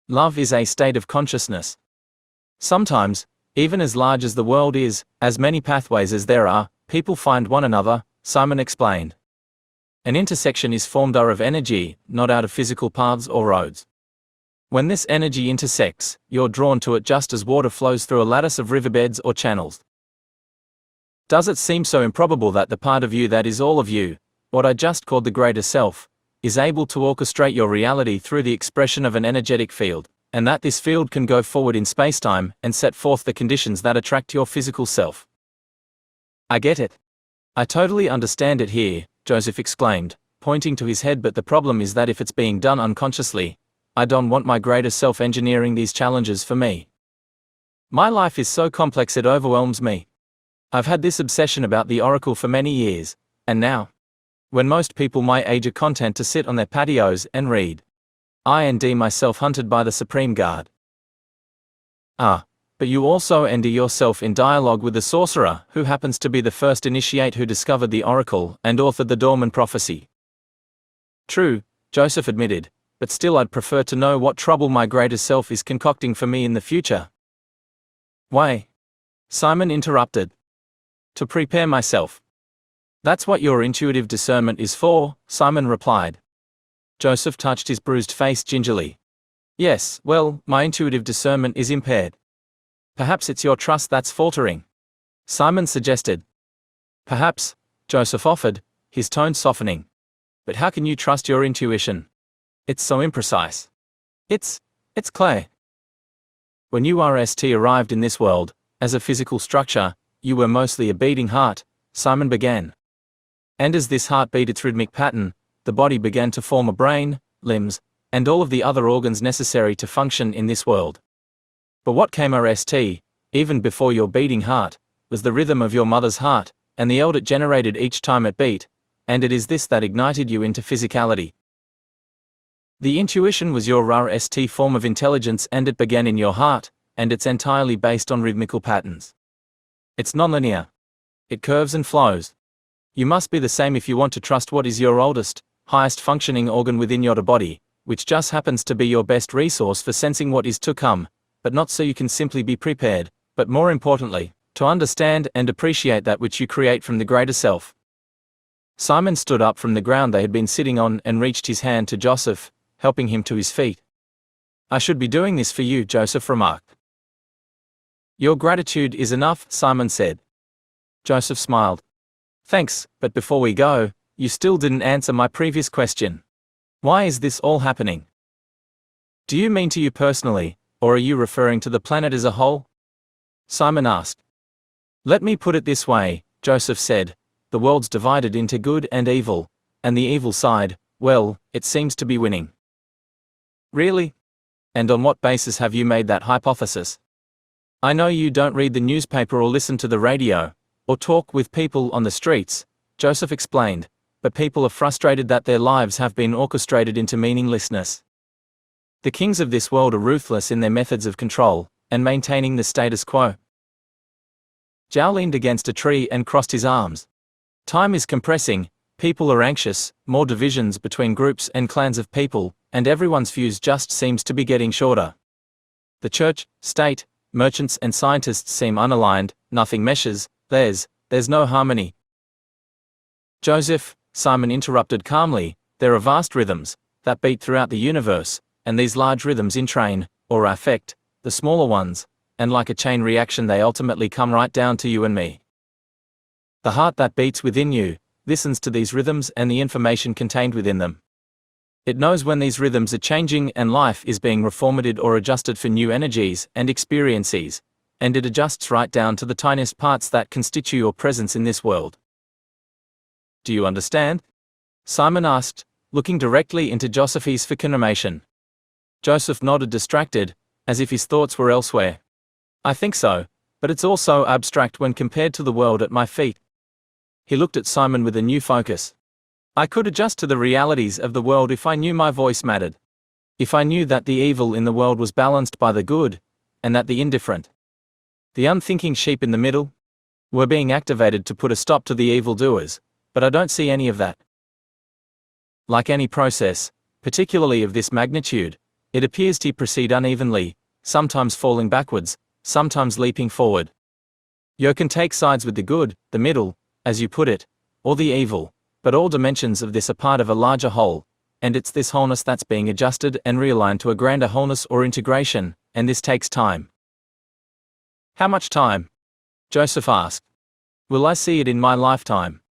Love is a state of consciousness. Sometimes, even as large as the world is, as many pathways as there are, people find one another, Simon explained. An intersection is formed out of energy, not out of physical paths or roads. When this energy intersects, you're drawn to it just as water flows through a lattice of riverbeds or channels. Does it seem so improbable that the part of you that is all of you, what I just called the greater self, is able to orchestrate your reality through the expression of an energetic field, and that this field can go forward in spacetime and set forth the conditions that attract your physical self? I get it. I totally understand it here, Joseph exclaimed, pointing to his head, but the problem is that if it's being done unconsciously, I don't want my greater self engineering these challenges for me. My life is so complex it overwhelms me. I've had this obsession about the oracle for many years, and now, when most people my age are content to sit on their patios and read, I and myself hunted by the Supreme Guard. But you also enter yourself in dialogue with the Sorcerer, who happens to be the first initiate who discovered the oracle and authored the DOHRMAN prophecy. True, Joseph admitted, but still I'd prefer to know what trouble my greater self is concocting for me in the future. Why? Simon interrupted. To prepare myself. That's what your intuitive discernment is for, Simon replied. Joseph touched his bruised face gingerly. Yes, well, my intuitive discernment is impaired. Perhaps it's your trust that's faltering, Simon suggested. Perhaps, Joseph offered, his tone softening. But how can you trust your intuition? It's so imprecise. It's clay. When URST arrived in this world, as a physical structure, you were mostly a beating heart, Simon began. And as this heart beat its rhythmic pattern, the body began to form a brain, limbs, and all of the other organs necessary to function in this world. But what came RST, even before your beating heart, was the rhythm of your mother's heart, and the eld it generated each time it beat, and it is this that ignited you into physicality. The intuition was your RST form of intelligence, and it began in your heart, and it's entirely based on rhythmical patterns. It's nonlinear. It curves and flows. You must be the same if you want to trust what is your oldest, highest functioning organ within your body, which just happens to be your best resource for sensing what is to come, but not so you can simply be prepared, but more importantly, to understand and appreciate that which you create from the greater self. Simon stood up from the ground they had been sitting on and reached his hand to Joseph, helping him to his feet. I should be doing this for you, Joseph remarked. Your gratitude is enough, Simon said. Joseph smiled. Thanks, but before we go, you still didn't answer my previous question. Why is this all happening? Do you mean to you personally, or are you referring to the planet as a whole? Simon asked. Let me put it this way, Joseph said. The world's divided into good and evil, and the evil side, well, it seems to be winning. Really? And on what basis have you made that hypothesis? I know you don't read the newspaper or listen to the radio, or talk with people on the streets, Joseph explained, but people are frustrated that their lives have been orchestrated into meaninglessness. The kings of this world are ruthless in their methods of control, and maintaining the status quo. Zhao leaned against a tree and crossed his arms. Time is compressing, people are anxious, more divisions between groups and clans of people, and everyone's fuse just seems to be getting shorter. The church, state, merchants and scientists seem unaligned, nothing meshes, there's no harmony. Joseph, Simon interrupted calmly, there are vast rhythms that beat throughout the universe, and these large rhythms entrain, or affect, the smaller ones, and like a chain reaction they ultimately come right down to you and me. The heart that beats within you listens to these rhythms and the information contained within them. It knows when these rhythms are changing and life is being reformatted or adjusted for new energies and experiences, and it adjusts right down to the tiniest parts that constitute your presence in this world. Do you understand? Simon asked, looking directly into Joseph's confirmation. Joseph nodded distracted, as if his thoughts were elsewhere. I think so, but it's also abstract when compared to the world at my feet. He looked at Simon with a new focus. I could adjust to the realities of the world if I knew my voice mattered. If I knew that the evil in the world was balanced by the good, and that the indifferent, the unthinking sheep in the middle, were being activated to put a stop to the evildoers, but I don't see any of that. Like any process, particularly of this magnitude, it appears to proceed unevenly, sometimes falling backwards, sometimes leaping forward. You can take sides with the good, the middle, as you put it, or the evil, but all dimensions of this are part of a larger whole, and it's this wholeness that's being adjusted and realigned to a grander wholeness or integration, and this takes time. How much time? Joseph asked. Will I see it in my lifetime?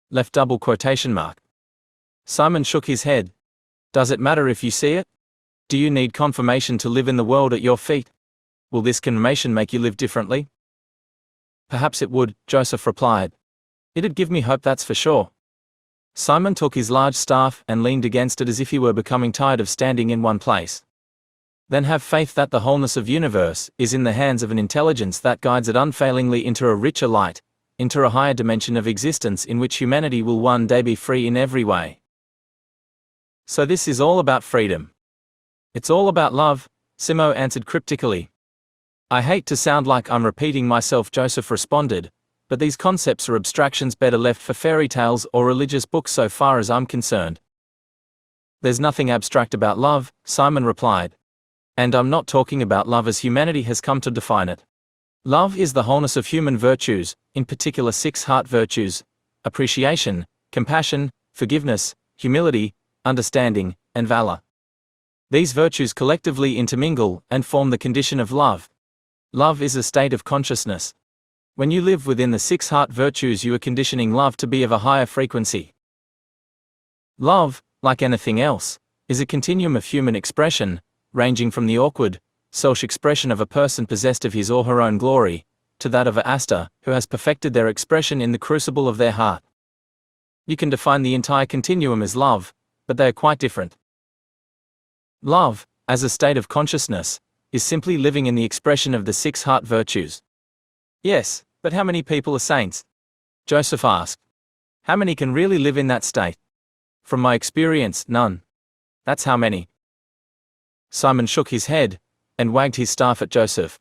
Left double quotation mark. Simon shook his head. Does it matter if you see it? Do you need confirmation to live in the world at your feet? Will this confirmation make you live differently? Perhaps it would, Joseph replied. It'd give me hope, that's for sure. Simon took his large staff and leaned against it as if he were becoming tired of standing in one place. Then have faith that the wholeness of universe is in the hands of an intelligence that guides it unfailingly into a richer light, into a higher dimension of existence in which humanity will one day be free in every way. So this is all about freedom. It's all about love, Simo answered cryptically. I hate to sound like I'm repeating myself, Joseph responded, but these concepts are abstractions better left for fairy tales or religious books so far as I'm concerned. There's nothing abstract about love, Simon replied. And I'm not talking about love as humanity has come to define it. Love is the wholeness of human virtues, in particular 6 heart virtues: appreciation, compassion, forgiveness, humility, understanding, and valor. These virtues collectively intermingle and form the condition of love. Love is a state of consciousness. When you live within the 6 heart virtues, you are conditioning love to be of a higher frequency. Love, like anything else, is a continuum of human expression, ranging from the awkward, selfish expression of a person possessed of his or her own glory, to that of an Asta who has perfected their expression in the crucible of their heart. You can define the entire continuum as love, but they are quite different. Love, as a state of consciousness, is simply living in the expression of the 6 heart virtues. Yes, but how many people are saints? Joseph asked. How many can really live in that state? From my experience, none. That's how many. Simon shook his head and wagged his staff at Joseph.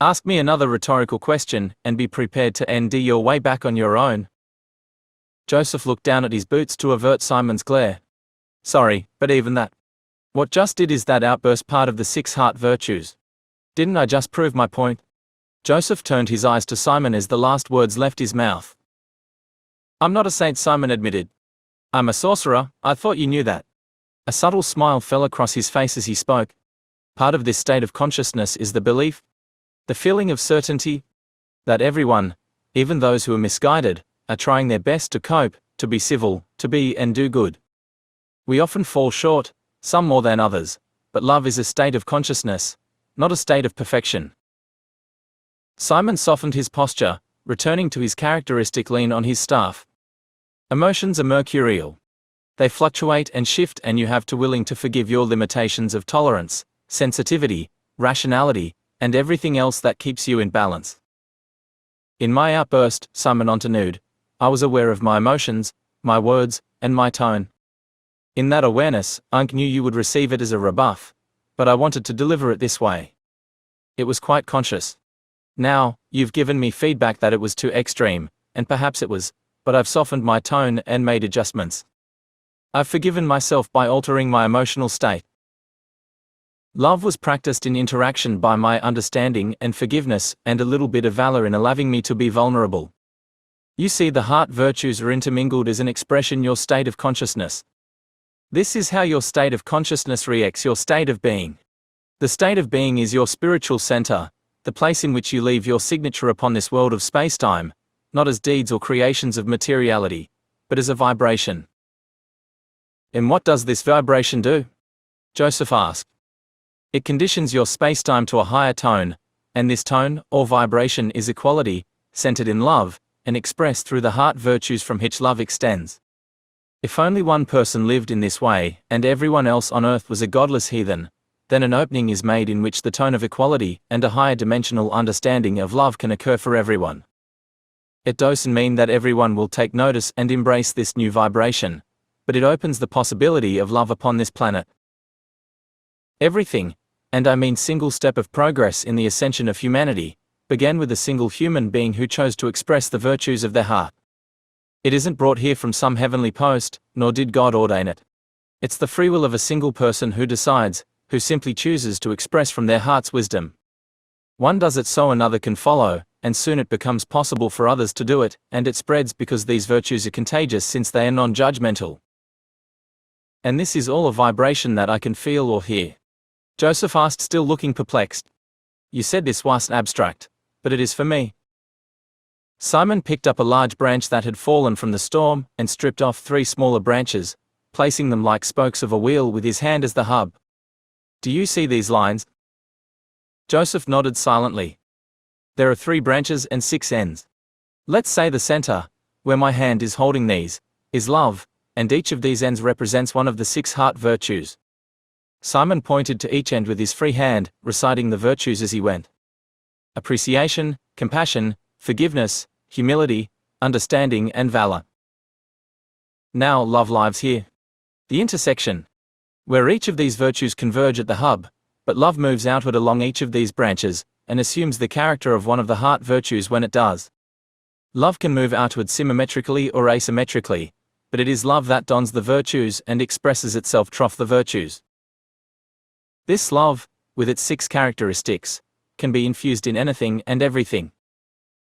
Ask me another rhetorical question and be prepared to end your way back on your own. Joseph looked down at his boots to avert Simon's glare. Sorry, but even that. What just did is that outburst part of the 6 heart virtues. Didn't I just prove my point? Joseph turned his eyes to Simon as the last words left his mouth. I'm not a saint, Simon admitted. I'm a sorcerer, I thought you knew that. A subtle smile fell across his face as he spoke. Part of this state of consciousness is the belief, the feeling of certainty, that everyone, even those who are misguided, are trying their best to cope, to be civil, to be and do good. We often fall short, some more than others, but love is a state of consciousness, not a state of perfection. Simon softened his posture, returning to his characteristic lean on his staff. Emotions are mercurial. They fluctuate and shift, and you have to willing to forgive your limitations of tolerance, sensitivity, rationality, and everything else that keeps you in balance. In my outburst, Simon continued, I was aware of my emotions, my words, and my tone. In that awareness, I knew you would receive it as a rebuff, but I wanted to deliver it this way. It was quite conscious. Now, you've given me feedback that it was too extreme, and perhaps it was, but I've softened my tone and made adjustments. I've forgiven myself by altering my emotional state. Love was practiced in interaction by my understanding and forgiveness and a little bit of valor in allowing me to be vulnerable. You see, the heart virtues are intermingled as an expression your state of consciousness. This is how your state of consciousness reacts your state of being. The state of being is your spiritual center, the place in which you leave your signature upon this world of space-time, not as deeds or creations of materiality, but as a vibration. And what does this vibration do? Joseph asked. It conditions your space-time to a higher tone, and this tone, or vibration, is equality, centered in love, and expressed through the heart virtues from which love extends. If only one person lived in this way, and everyone else on earth was a godless heathen, then an opening is made in which the tone of equality and a higher dimensional understanding of love can occur for everyone. It doesn't mean that everyone will take notice and embrace this new vibration, but it opens the possibility of love upon this planet. Everything, and I mean single step of progress in the ascension of humanity, began with a single human being who chose to express the virtues of their heart. It isn't brought here from some heavenly post, nor did God ordain it. It's the free will of a single person who decides, who simply chooses to express from their heart's wisdom. One does it so another can follow, and soon it becomes possible for others to do it, and it spreads because these virtues are contagious since they are non-judgmental. And this is all a vibration that I can feel or hear. Joseph asked, still looking perplexed. You said this wasn't abstract, but it is for me. Simon picked up a large branch that had fallen from the storm, and stripped off 3 smaller branches, placing them like spokes of a wheel with his hand as the hub. Do you see these lines? Joseph nodded silently. There are 3 branches and 6 ends. Let's say the center, where my hand is holding these, is love, and each of these ends represents one of the 6 heart virtues. Simon pointed to each end with his free hand, reciting the virtues as he went. Appreciation, compassion, forgiveness, humility, understanding and valor. Now love lives here. The intersection, where each of these virtues converge at the hub, but love moves outward along each of these branches, and assumes the character of one of the heart virtues when it does. Love can move outward symmetrically or asymmetrically, but it is love that dons the virtues and expresses itself through the virtues. This love, with its 6 characteristics, can be infused in anything and everything.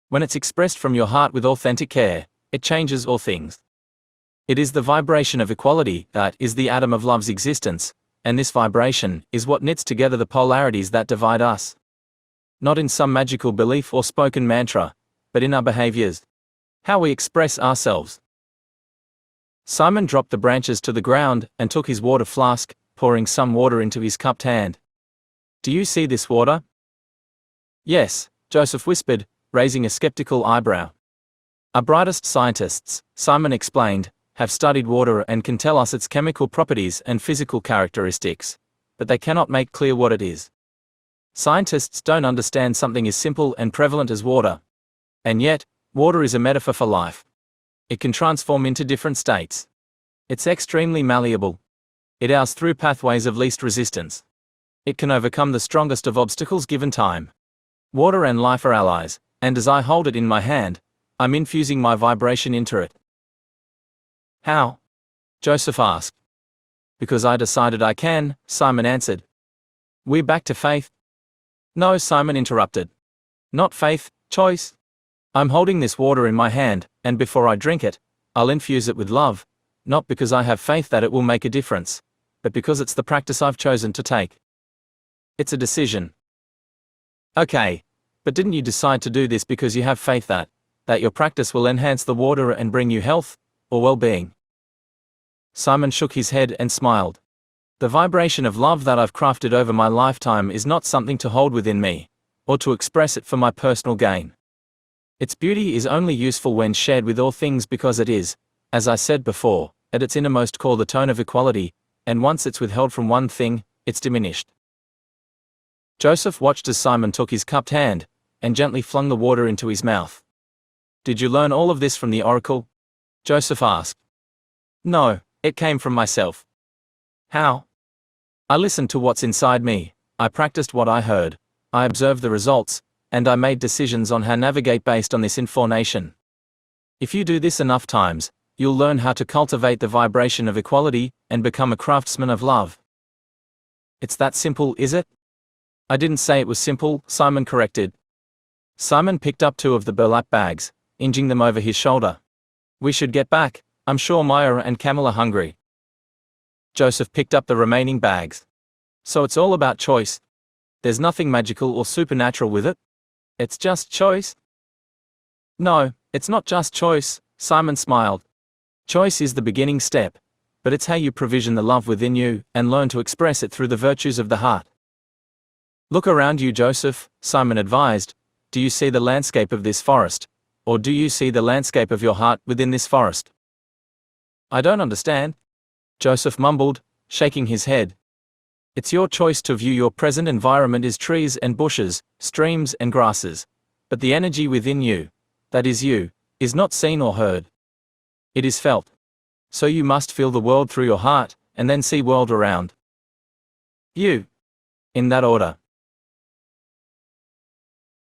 When it's expressed from your heart with authentic care, it changes all things. It is the vibration of equality that is the atom of love's existence, and this vibration is what knits together the polarities that divide us. Not in some magical belief or spoken mantra, but in our behaviors. How we express ourselves. Simon dropped the branches to the ground and took his water flask, pouring some water into his cupped hand. Do you see this water? Yes, Joseph whispered, raising a skeptical eyebrow. Our brightest scientists, Simon explained, have studied water and can tell us its chemical properties and physical characteristics, but they cannot make clear what it is. Scientists don't understand something as simple and prevalent as water. And yet, water is a metaphor for life. It can transform into different states. It's extremely malleable. It hours through pathways of least resistance. It can overcome the strongest of obstacles given time. Water and life are allies, and as I hold it in my hand, I'm infusing my vibration into it. How? Joseph asked. Because I decided I can, Simon answered. We're back to faith? No, Simon interrupted. Not faith, choice. I'm holding this water in my hand, and before I drink it, I'll infuse it with love, not because I have faith that it will make a difference, but because it's the practice I've chosen to take. It's a decision. Okay, but didn't you decide to do this because you have faith that your practice will enhance the water and bring you health, or well-being? Simon shook his head and smiled. The vibration of love that I've crafted over my lifetime is not something to hold within me, or to express it for my personal gain. Its beauty is only useful when shared with all things because it is, as I said before, at its innermost core the tone of equality, and once it's withheld from one thing, it's diminished. Joseph watched as Simon took his cupped hand, and gently flung the water into his mouth. Did you learn all of this from the oracle? Joseph asked. No, it came from myself. How? I listened to what's inside me, I practiced what I heard, I observed the results, and I made decisions on how to navigate based on this information. If you do this enough times, you'll learn how to cultivate the vibration of equality and become a craftsman of love. It's that simple, is it? I didn't say it was simple, Simon corrected. Simon picked up 2 of the burlap bags, inching them over his shoulder. We should get back, I'm sure Maya and Camel are hungry. Joseph picked up the remaining bags. So it's all about choice. There's nothing magical or supernatural with it. It's just choice. No, it's not just choice, Simon smiled. Choice is the beginning step, but it's how you provision the love within you and learn to express it through the virtues of the heart. Look around you, Joseph, Simon advised. Do you see the landscape of this forest, or do you see the landscape of your heart within this forest? I don't understand, Joseph mumbled, shaking his head. It's your choice to view your present environment as trees and bushes, streams and grasses, but the energy within you, that is you, is not seen or heard. It is felt. So you must feel the world through your heart, and then see world around you. In that order.